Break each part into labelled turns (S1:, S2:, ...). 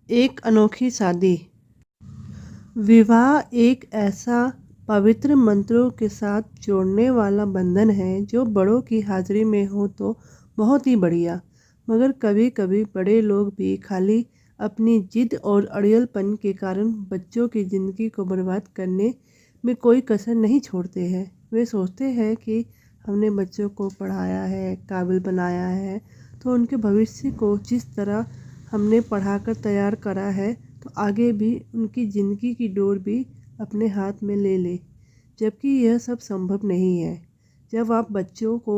S1: एक अनोखी शादी। विवाह एक ऐसा पवित्र मंत्रों के साथ जोड़ने वाला बंधन है जो बड़ों की हाजिरी में हो तो बहुत ही बढ़िया, मगर कभी कभी बड़े लोग भी खाली अपनी जिद और अड़ियलपन के कारण बच्चों की ज़िंदगी को बर्बाद करने में कोई कसर नहीं छोड़ते हैं। वे सोचते हैं कि हमने बच्चों को पढ़ाया है, काबिल बनाया है, तो उनके भविष्य को जिस तरह हमने पढ़ाकर तैयार करा है तो आगे भी उनकी ज़िंदगी की डोर भी अपने हाथ में ले ले। जबकि यह सब संभव नहीं है। जब आप बच्चों को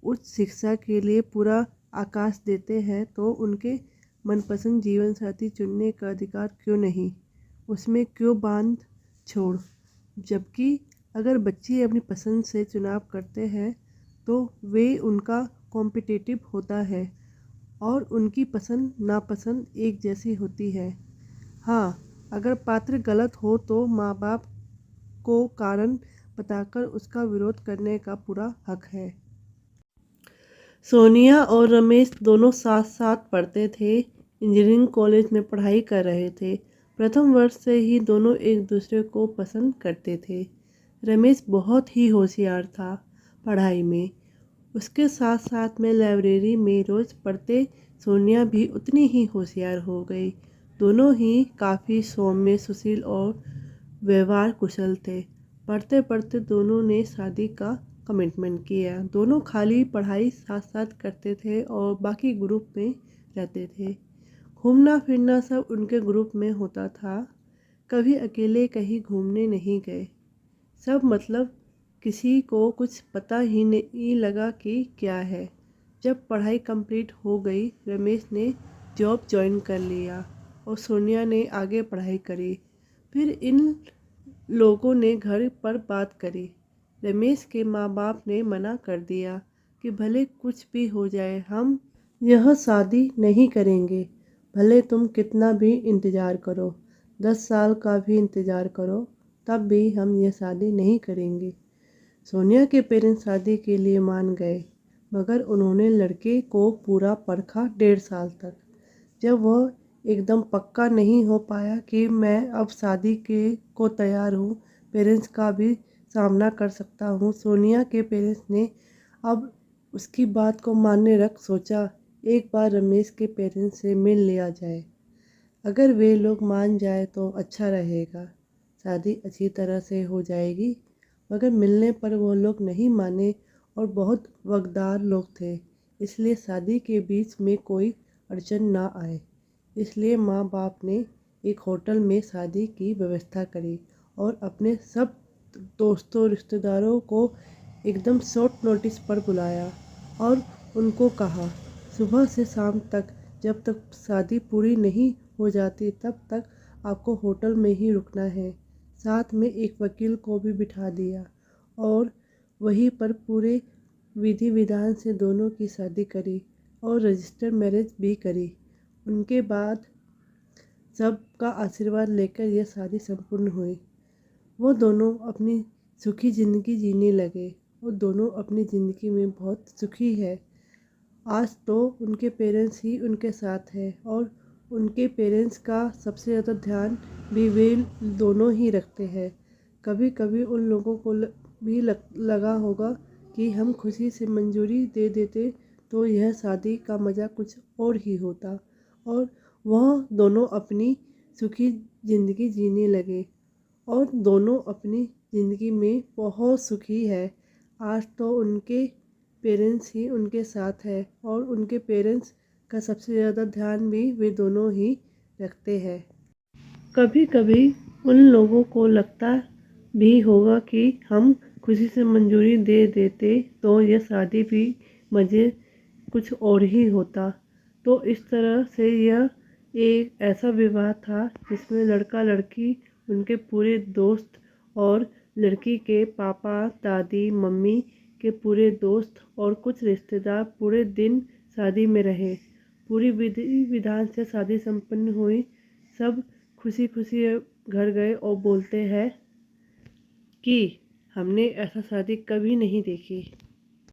S1: उच्च शिक्षा के लिए पूरा आकाश देते हैं तो उनके मनपसंद जीवन साथी चुनने का अधिकार क्यों नहीं, उसमें क्यों बांध छोड़। जबकि अगर बच्चे अपनी पसंद से चुनाव करते हैं तो वे उनका कॉम्पिटिटिव होता है और उनकी पसंद नापसंद एक जैसी होती है। हाँ, अगर पात्र गलत हो तो माँ बाप को कारण बताकर उसका विरोध करने का पूरा हक है। सोनिया और रमेश दोनों साथ साथ पढ़ते थे, इंजीनियरिंग कॉलेज में पढ़ाई कर रहे थे। प्रथम वर्ष से ही दोनों एक दूसरे को पसंद करते थे। रमेश बहुत ही होशियार था पढ़ाई में, उसके साथ साथ में लाइब्रेरी में रोज़ पढ़ते सोनिया भी उतनी ही होशियार हो गई। दोनों ही काफ़ी सौम्य, सुशील और व्यवहार कुशल थे। पढ़ते पढ़ते दोनों ने शादी का कमिटमेंट किया। दोनों खाली पढ़ाई साथ साथ करते थे और बाकी ग्रुप में रहते थे। घूमना फिरना सब उनके ग्रुप में होता था। कभी अकेले कहीं घूमने नहीं गए। सब मतलब किसी को कुछ पता ही नहीं लगा कि क्या है। जब पढ़ाई कंप्लीट हो गई, रमेश ने जॉब ज्वाइन कर लिया और सोनिया ने आगे पढ़ाई करी। फिर इन लोगों ने घर पर बात करी। रमेश के माँ बाप ने मना कर दिया कि भले कुछ भी हो जाए, हम यह शादी नहीं करेंगे। भले तुम कितना भी इंतज़ार करो, 10 साल का भी इंतज़ार करो, तब भी हम यह शादी नहीं करेंगे। सोनिया के पेरेंट्स शादी के लिए मान गए, मगर उन्होंने लड़के को पूरा परखा 1.5 साल तक। जब वह एकदम पक्का नहीं हो पाया कि मैं अब शादी के को तैयार हूँ, पेरेंट्स का भी सामना कर सकता हूँ, सोनिया के पेरेंट्स ने अब उसकी बात को मानने रख सोचा एक बार रमेश के पेरेंट्स से मिल लिया जाए। अगर वे लोग मान जाए तो अच्छा रहेगा, शादी अच्छी तरह से हो जाएगी। मगर मिलने पर वो लोग नहीं माने और बहुत वफादार लोग थे, इसलिए शादी के बीच में कोई अड़चन ना आए। इसलिए माँ बाप ने एक होटल में शादी की व्यवस्था करी और अपने सब दोस्तों रिश्तेदारों को एकदम शॉर्ट नोटिस पर बुलाया और उनको कहा सुबह से शाम तक जब तक शादी पूरी नहीं हो जाती तब तक आपको होटल में ही रुकना है। साथ में एक वकील को भी बिठा दिया और वहीं पर पूरे विधि विधान से दोनों की शादी करी और रजिस्टर मैरिज भी करी। उनके बाद सबका आशीर्वाद लेकर यह शादी संपूर्ण हुई। वो दोनों अपनी सुखी ज़िंदगी जीने लगे और दोनों अपनी ज़िंदगी में बहुत सुखी है। आज तो उनके पेरेंट्स ही उनके साथ है और उनके पेरेंट्स का सबसे ज़्यादा ध्यान भी वे दोनों ही रखते हैं। कभी कभी उन लोगों को भी लगा होगा कि हम खुशी से मंजूरी दे देते तो यह शादी का मज़ा कुछ और ही होता और वह दोनों अपनी सुखी ज़िंदगी जीने लगे और दोनों अपनी ज़िंदगी में बहुत सुखी है। आज तो उनके पेरेंट्स ही उनके साथ है और उनके पेरेंट्स का सबसे ज़्यादा ध्यान भी वे दोनों ही रखते हैं। कभी कभी उन लोगों को लगता भी होगा कि हम खुशी से मंजूरी दे देते तो यह शादी भी मज़े कुछ और ही होता। तो इस तरह से यह एक ऐसा विवाह था जिसमें लड़का लड़की, उनके पूरे दोस्त और लड़की के पापा दादी मम्मी के पूरे दोस्त और कुछ रिश्तेदार पूरे दिन शादी में रहे। पूरी विधि विधान से शादी संपन्न हुई। सब खुशी खुशी घर गए और बोलते हैं कि हमने ऐसा शादी कभी नहीं देखी।